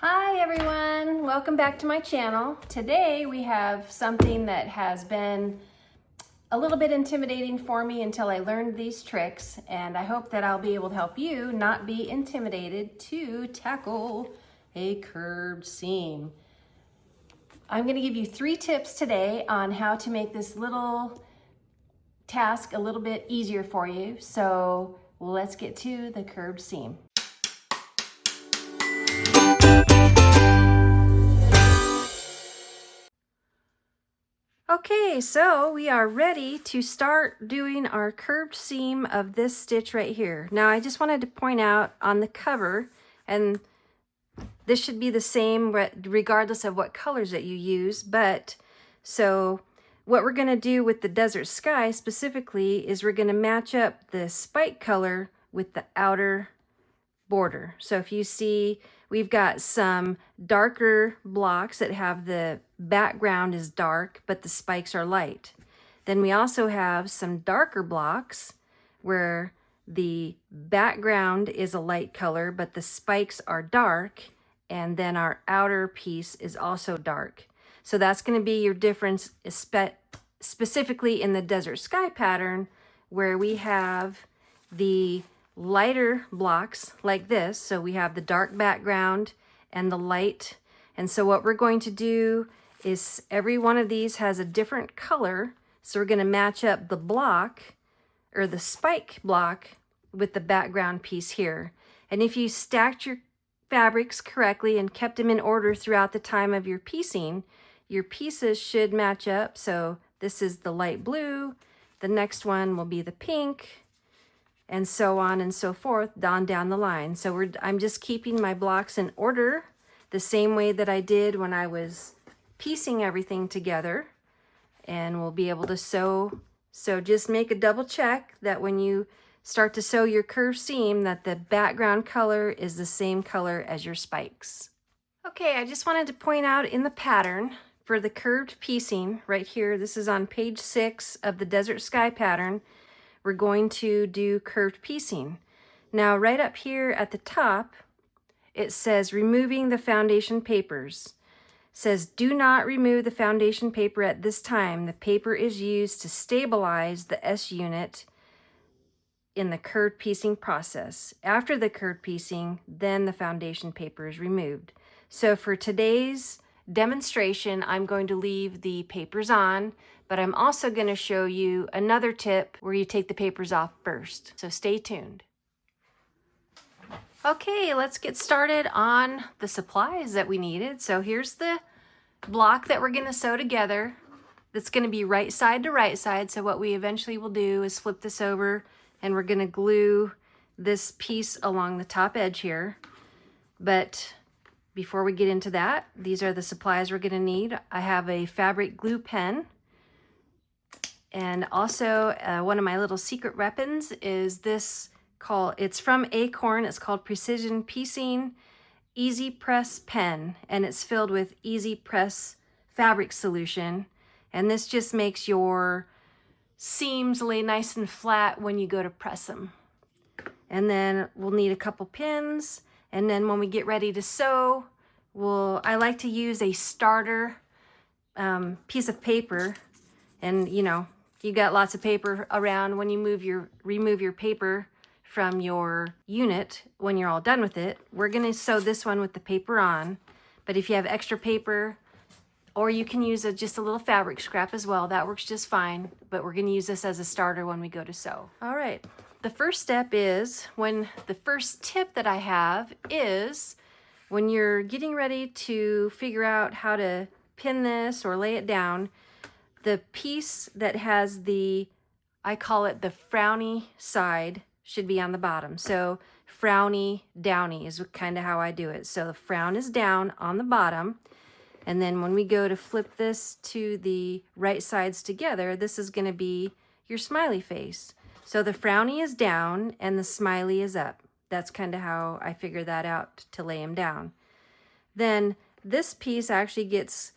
Hi everyone, welcome back to my channel. Today we have something that has been a little bit intimidating for me until I learned these tricks, and I hope that I'll be able to help you not be intimidated to tackle a curved seam. I'm going to give you 3 tips today on how to make this little task a little bit easier for you. So let's get to the curved seam. Okay, so we are ready to start doing our curved seam of this stitch right here. Now I just wanted to point out on the cover, and this should be the same regardless of what colors that you use, but so what we're going to do with the Desert Sky specifically is we're going to match up the spike color with the outer border. So if you see, we've got some darker blocks that have the background is dark, but the spikes are light. Then we also have some darker blocks where the background is a light color, but the spikes are dark. And then our outer piece is also dark. So that's going to be your difference, specifically in the Desert Sky pattern, where we have the lighter blocks like this. So we have the dark background and the light. And so what we're going to do is every one of these has a different color. So we're going to match up the block or the spike block with the background piece here. And if you stacked your fabrics correctly and kept them in order throughout the time of your piecing, your pieces should match up. So this is the light blue. The next one will be the pink, and so on and so forth down the line. So I'm just keeping my blocks in order the same way that I did when I was piecing everything together, and we'll be able to sew. So just make a double check that when you start to sew your curved seam that the background color is the same color as your spikes. Okay, I just wanted to point out in the pattern for the curved piecing right here, this is on page 6 of the Desert Sky pattern, we're going to do curved piecing. Now right up here at the top, it says removing the foundation papers. It says do not remove the foundation paper at this time. The paper is used to stabilize the S unit in the curved piecing process. After the curved piecing, then the foundation paper is removed. So for today's demonstration, I'm going to leave the papers on, but I'm also going to show you another tip where you take the papers off first. So stay tuned. Okay, let's get started on the supplies that we needed. So here's the block that we're going to sew together. That's going to be right side to right side. So what we eventually will do is flip this over, and we're going to glue this piece along the top edge here. But before we get into that, these are the supplies we're going to need. I have a fabric glue pen. And also one of my little secret weapons is this it's from Acorn. It's called Precision Piecing Easy Press Pen, and it's filled with Easy Press fabric solution. And this just makes your seams lay nice and flat when you go to press them. And then we'll need a couple pins. And then when we get ready to sew, I like to use a starter piece of paper. And you know, you got lots of paper around when you remove your paper from your unit. When you're all done with it, we're gonna sew this one with the paper on. But if you have extra paper, or you can use just a little fabric scrap as well, that works just fine. But we're gonna use this as a starter when we go to sew. All right, the first step is, the first tip that I have is when you're getting ready to figure out how to pin this or lay it down, the piece that has I call it the frowny side, should be on the bottom. So frowny, downy is kind of how I do it. So the frown is down on the bottom. And then when we go to flip this to the right sides together, this is going to be your smiley face. So the frowny is down and the smiley is up. That's kind of how I figure that out to lay them down. Then this piece actually gets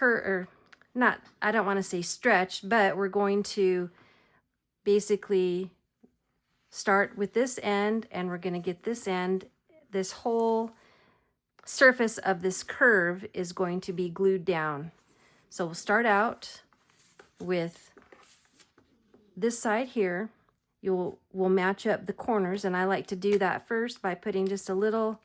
I don't want to say stretched, but we're going to basically start with this end, and we're going to get this end, this whole surface of this curve is going to be glued down. So we'll start out with this side here. We'll match up the corners, and I like to do that first by putting just a little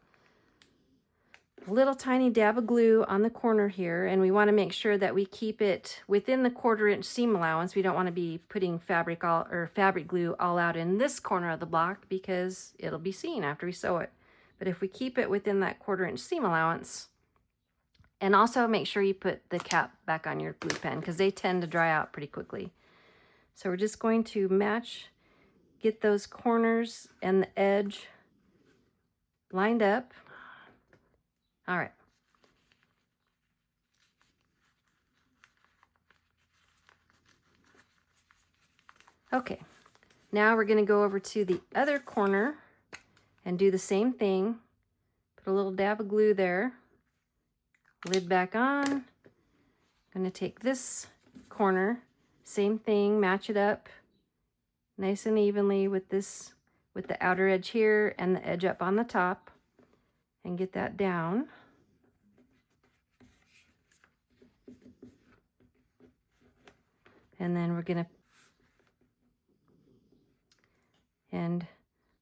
tiny dab of glue on the corner here, and we want to make sure that we keep it within the 1/4 inch seam allowance. We don't want to be putting fabric glue all out in this corner of the block because it'll be seen after we sew it. But if we keep it within that 1/4 inch seam allowance, and also make sure you put the cap back on your glue pen because they tend to dry out pretty quickly. So we're just going to get those corners and the edge lined up. All right. Okay, now we're going to go over to the other corner and do the same thing. Put a little dab of glue there. Lid back on. I'm going to take this corner, same thing, match it up nice and evenly with the outer edge here and the edge up on the top, and get that down. And then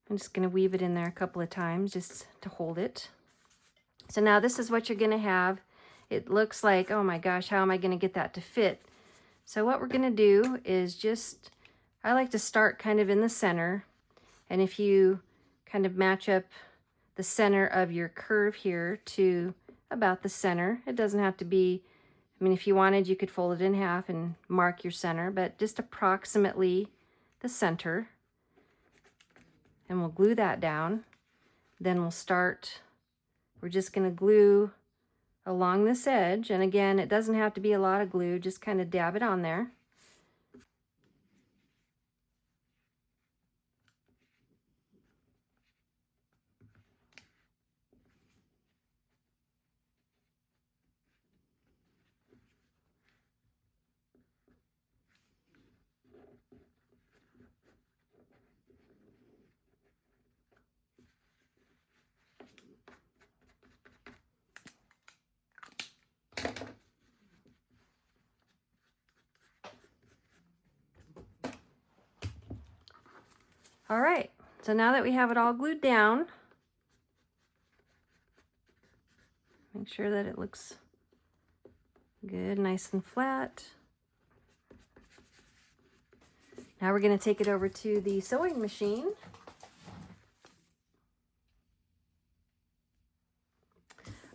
I'm just gonna weave it in there a couple of times just to hold it. So now this is what you're gonna have. It looks like, oh my gosh, how am I gonna get that to fit? So what we're gonna do is I like to start kind of in the center, and if you kind of match up the center of your curve here to about the center, it doesn't have to be, I mean, if you wanted, you could fold it in half and mark your center, but just approximately the center. And we'll glue that down. Then we're just gonna glue along this edge. And again, it doesn't have to be a lot of glue, just kind of dab it on there. All right, so now that we have it all glued down, make sure that it looks good, nice and flat. Now we're going to take it over to the sewing machine.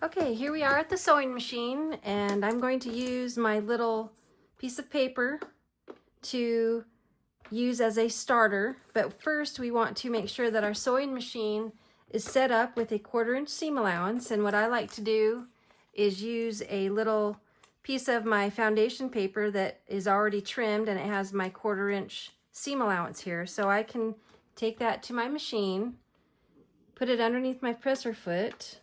Okay, here we are at the sewing machine, and I'm going to use my little piece of paper to use as a starter. But first we want to make sure that our sewing machine is set up with a 1/4 inch seam allowance, and what I like to do is use a little piece of my foundation paper that is already trimmed, and it has my 1/4 inch seam allowance here. So I can take that to my machine, put it underneath my presser foot,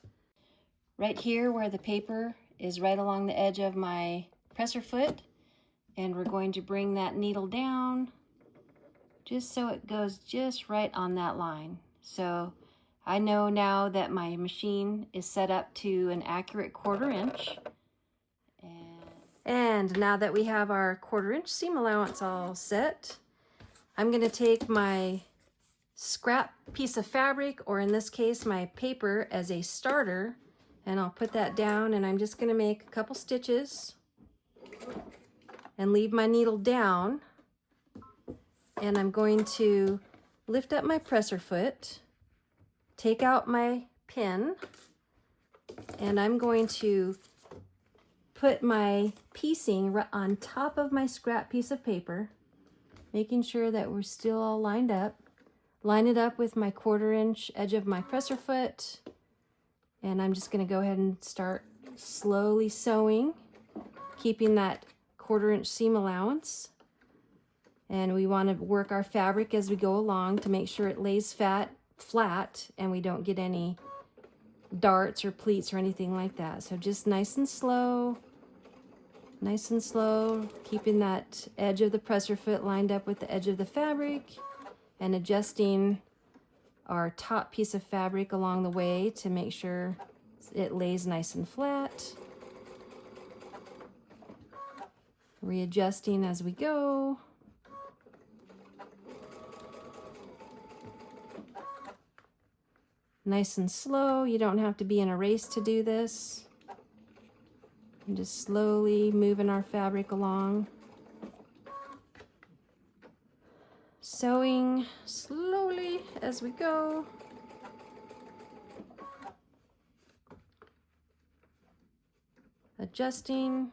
right here where the paper is right along the edge of my presser foot, and we're going to bring that needle down just so it goes just right on that line. So I know now that my machine is set up to an accurate 1/4 inch. And now that we have our 1/4 inch seam allowance all set, I'm going to take my scrap piece of fabric, or in this case my paper, as a starter, and I'll put that down, and I'm just going to make a couple stitches and leave my needle down. And I'm going to lift up my presser foot, take out my pin, and I'm going to put my piecing right on top of my scrap piece of paper, making sure that we're still all lined up. Line it up with my 1/4 inch edge of my presser foot, and I'm just going to go ahead and start slowly sewing, keeping that 1/4 inch seam allowance. And we want to work our fabric as we go along to make sure it lays flat and we don't get any darts or pleats or anything like that. So just nice and slow, keeping that edge of the presser foot lined up with the edge of the fabric, and adjusting our top piece of fabric along the way to make sure It lays nice and flat. Readjusting as we go. Nice and slow. You don't have to be in a race to do this. And just slowly moving our fabric along. Sewing slowly as we go. Adjusting.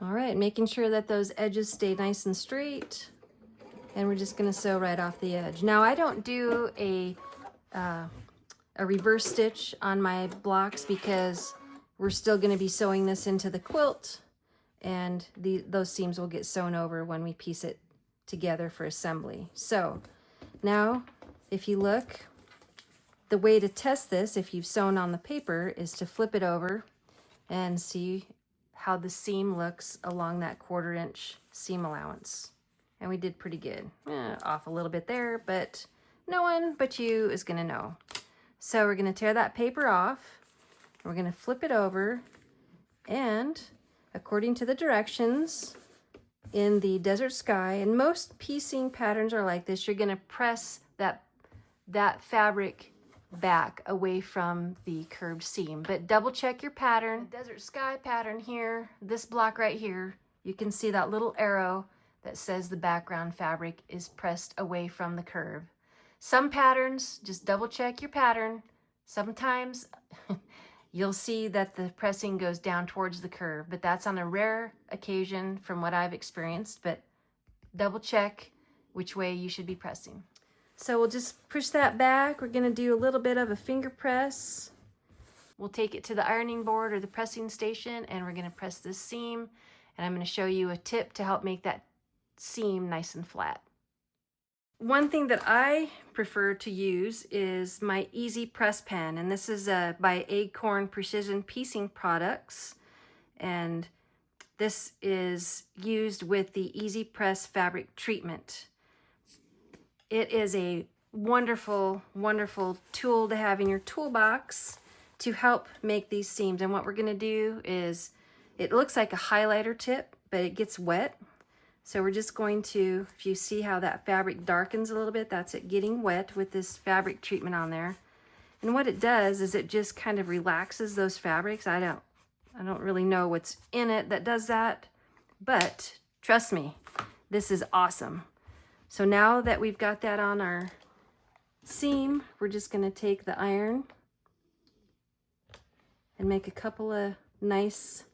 All right, making sure that those edges stay nice and straight. And we're just gonna sew right off the edge. Now I don't do a reverse stitch on my blocks because we're still gonna be sewing this into the quilt, and those seams will get sewn over when we piece it together for assembly. So now, if you look, the way to test this, if you've sewn on the paper, is to flip it over and see how the seam looks along that 1/4 inch seam allowance. And we did pretty good. Off a little bit there, but no one but you is gonna know. So we're gonna tear that paper off. We're gonna flip it over, and according to the directions in the Desert Sky, and most piecing patterns are like this, you're gonna press that fabric back away from the curved seam, but double check your pattern. The Desert Sky pattern here, this block right here, you can see that little arrow that says the background fabric is pressed away from the curve. Some patterns, just double check your pattern. Sometimes you'll see that the pressing goes down towards the curve, but that's on a rare occasion from what I've experienced, but double check which way you should be pressing. So we'll just push that back. We're gonna do a little bit of a finger press. We'll take it to the ironing board or the pressing station, and we're gonna press this seam, and I'm gonna show you a tip to help make that seam nice and flat. One thing that I prefer to use is my Easy Press Pen, and this is by Acorn Precision Piecing Products, and this is used with the Easy Press fabric treatment. It is a wonderful, wonderful tool to have in your toolbox to help make these seams. And what we're gonna do is, it looks like a highlighter tip, but it gets wet. So we're just going to, if you see how that fabric darkens a little bit, that's it getting wet with this fabric treatment on there. And what it does is it just kind of relaxes those fabrics. I don't really know what's in it that does that, but trust me, this is awesome. So now that we've got that on our seam, we're just gonna take the iron and make a couple of nice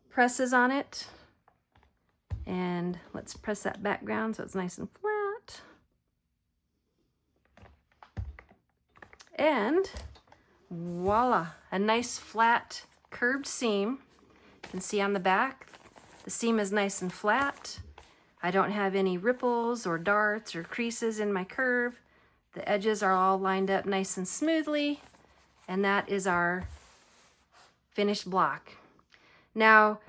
presses on it. And let's press that background so it's nice and flat. And voila, a nice flat curved seam. You can see on the back, the seam is nice and flat. I don't have any ripples or darts or creases in my curve. The edges are all lined up nice and smoothly, and that is our finished block. Now,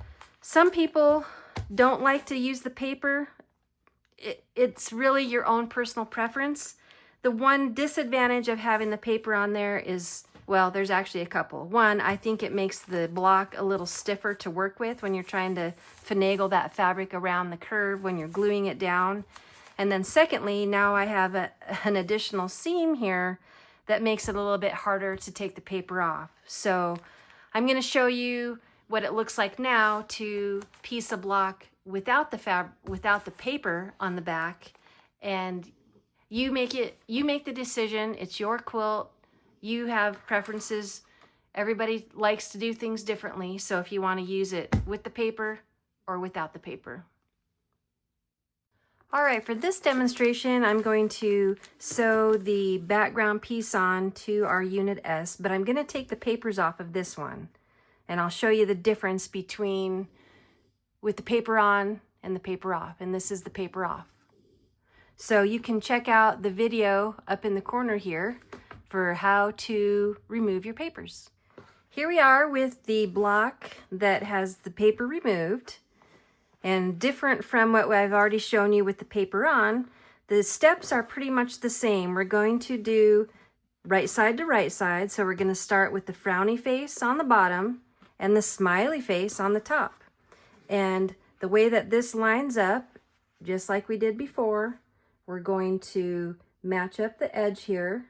some people don't like to use the paper. It's really your own personal preference. The one disadvantage of having the paper on there is, well, there's actually a couple. One, I think it makes the block a little stiffer to work with when you're trying to finagle that fabric around the curve when you're gluing it down. And then secondly, now I have an additional seam here that makes it a little bit harder to take the paper off. So I'm gonna show you what it looks like now to piece a block without the paper on the back. and you make the decision. It's your quilt. You have preferences. Everybody likes to do things differently. So if you want to use it with the paper or without the paper. All right, for this demonstration, I'm going to sew the background piece on to our Unit S, but I'm going to take the papers off of this one. And I'll show you the difference between with the paper on and the paper off. And this is the paper off. So you can check out the video up in the corner here for how to remove your papers. Here we are with the block that has the paper removed. And different from what I've already shown you with the paper on, the steps are pretty much the same. We're going to do right side to right side. So we're going to start with the frowny face on the bottom and the smiley face on the top. And the way that this lines up, just like we did before, we're going to match up the edge here.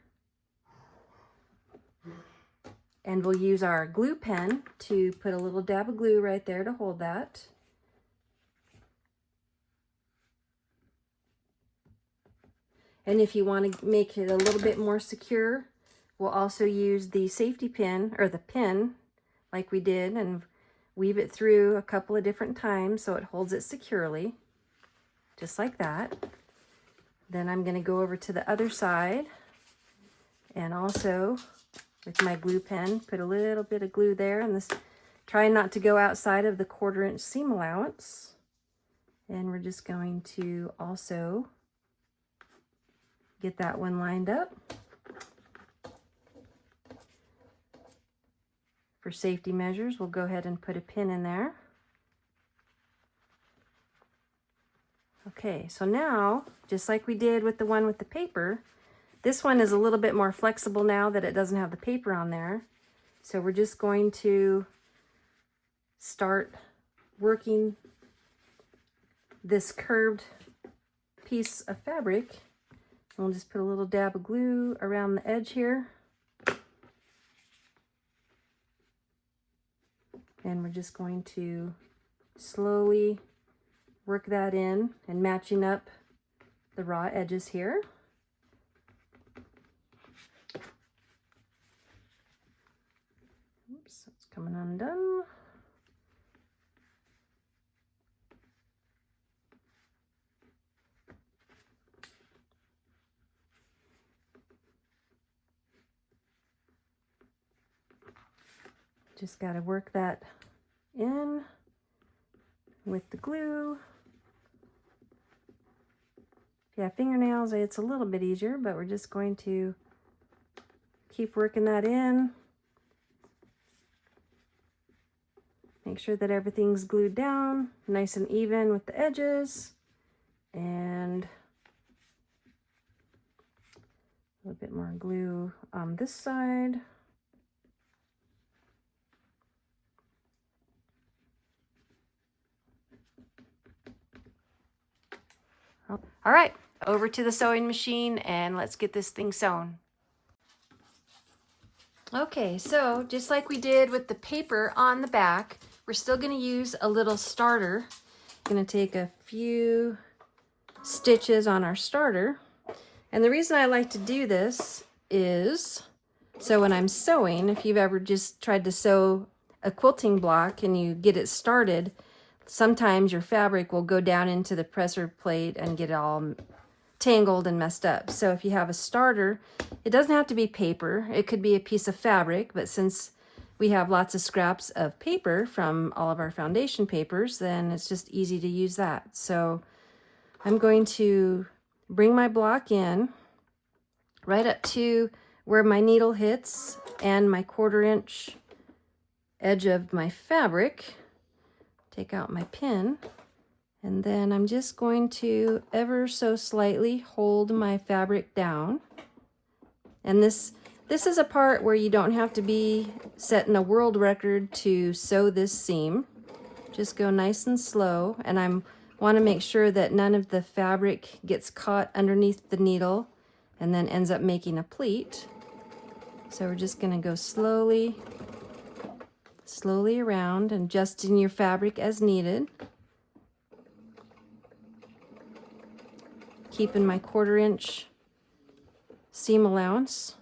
And we'll use our glue pen to put a little dab of glue right there to hold that. And if you want to make it a little bit more secure, we'll also use the safety pin, or the pin, like we did, and weave it through a couple of different times so it holds it securely, just like that. Then I'm going to go over to the other side and also with my glue pen, put a little bit of glue there, and this, try not to go outside of the 1/4 inch seam allowance. And we're just going to also get that one lined up. For safety measures, we'll go ahead and put a pin in there. Okay, so now, just like we did with the one with the paper, this one is a little bit more flexible now that it doesn't have the paper on there. So we're just going to start working this curved piece of fabric. We'll just put a little dab of glue around the edge here. And we're just going to slowly work that in and matching up the raw edges here. Oops, it's coming undone. Just got to work that in with the glue. If you have fingernails, it's a little bit easier, but we're just going to keep working that in. Make sure that everything's glued down, nice and even with the edges. And a little bit more glue on this side. All right, over to the sewing machine and let's get this thing sewn. Okay, so just like we did with the paper on the back, we're still going to use a little starter. I'm going to take a few stitches on our starter. And the reason I like to do this is so when I'm sewing, if you've ever just tried to sew a quilting block and you get it started, sometimes your fabric will go down into the presser plate and get all tangled and messed up. So if you have a starter, it doesn't have to be paper. It could be a piece of fabric, but since we have lots of scraps of paper from all of our foundation papers, then it's just easy to use that. So I'm going to bring my block in right up to where my needle hits and my 1/4 inch edge of my fabric. Take out my pin, and then I'm just going to ever so slightly hold my fabric down. And this is a part where you don't have to be setting a world record to sew this seam. Just go nice and slow, and I want to make sure that none of the fabric gets caught underneath the needle and then ends up making a pleat. So we're just going to go slowly around and adjusting your fabric as needed. keeping my 1/4 inch seam allowance.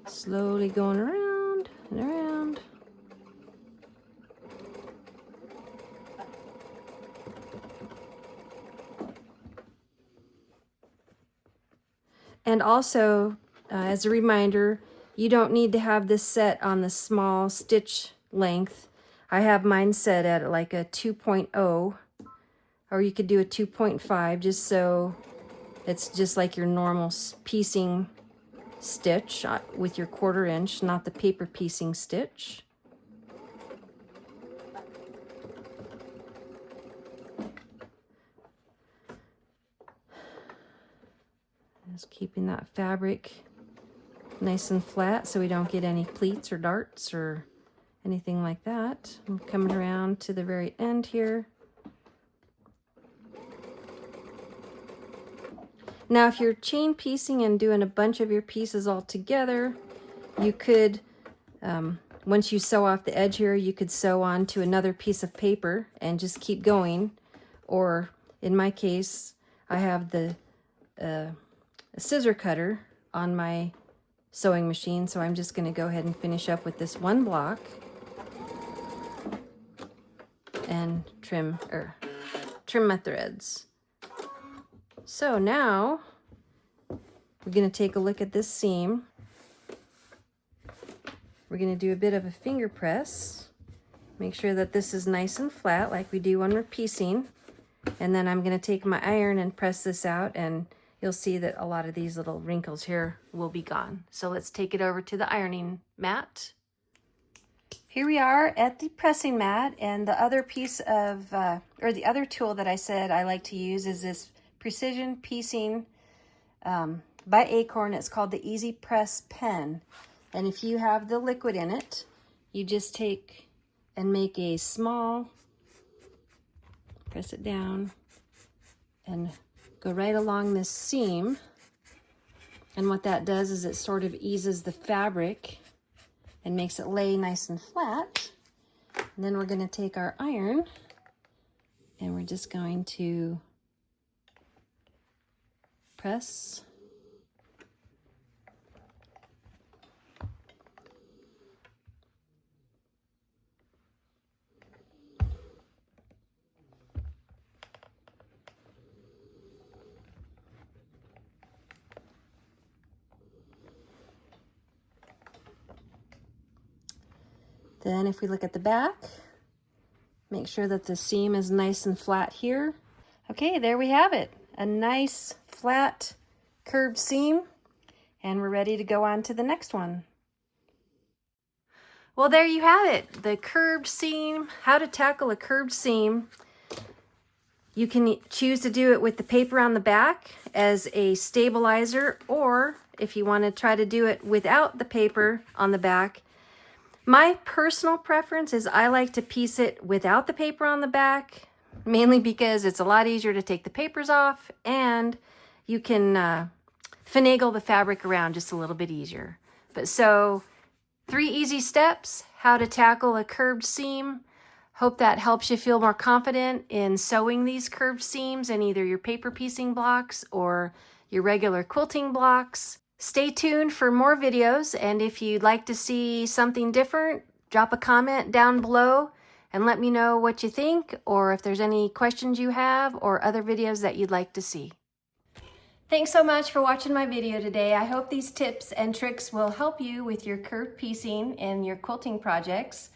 Slowly going around and around. And also, as a reminder, you don't need to have this set on the small stitch length. I have mine set at like a 2.0, or you could do a 2.5, just so it's just like your normal piecing stitch with your 1/4 inch, not the paper piecing stitch. Just keeping that fabric nice and flat so we don't get any pleats or darts or anything like that. I'm coming around to the very end here. Now, if you're chain piecing and doing a bunch of your pieces all together, you could, once you sew off the edge here, you could sew onto another piece of paper and just keep going. Or in my case, I have the scissor cutter on my sewing machine, so I'm just going to go ahead and finish up with this one block and trim my threads. So now we're going to take a look at this seam. We're going to do a bit of a finger press. Make sure that this is nice and flat like we do when we're piecing. And then I'm going to take my iron and press this out, and you'll see that a lot of these little wrinkles here will be gone. So let's take it over to the ironing mat. Here we are at the pressing mat, and the other piece of, or the other tool that I said I like to use is this precision piecing by Acorn. It's called the Easy Press Pen. And if you have the liquid in it, you just take and make a small, press it down, and go right along this seam. And what that does is it sort of eases the fabric and makes it lay nice and flat. And then we're going to take our iron and we're just going to press. Then if we look at the back, make sure that the seam is nice and flat here. Okay, there we have it. A nice flat curved seam, and we're ready to go on to the next one. Well, there you have it, the curved seam, how to tackle a curved seam. You can choose to do it with the paper on the back as a stabilizer, or if you want to try to do it without the paper on the back. My personal preference is I like to piece it without the paper on the back, mainly because it's a lot easier to take the papers off, and you can finagle the fabric around just a little bit easier. But so 3 easy steps, how to tackle a curved seam. Hope that helps you feel more confident in sewing these curved seams in either your paper piecing blocks or your regular quilting blocks. Stay tuned for more videos, and if you'd like to see something different, drop a comment down below and let me know what you think, or if there's any questions you have or other videos that you'd like to see. Thanks so much for watching my video today. I hope these tips and tricks will help you with your curved piecing and your quilting projects.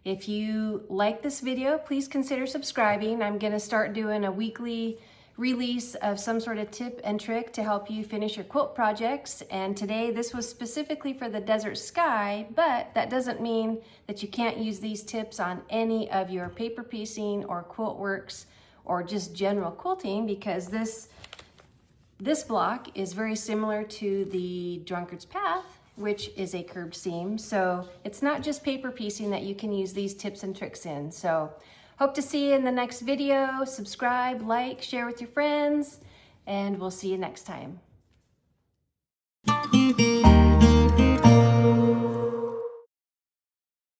If you like this video, please consider subscribing. I'm going to start doing a weekly release of some sort of tip and trick to help you finish your quilt projects. And today this was specifically for the Desert Sky, but that doesn't mean that you can't use these tips on any of your paper piecing or Quiltworx or just general quilting, because this block is very similar to the Drunkard's Path, which is a curved seam. So it's not just paper piecing that you can use these tips and tricks in. So hope to see you in the next video. Subscribe, like, share with your friends, and we'll see you next time.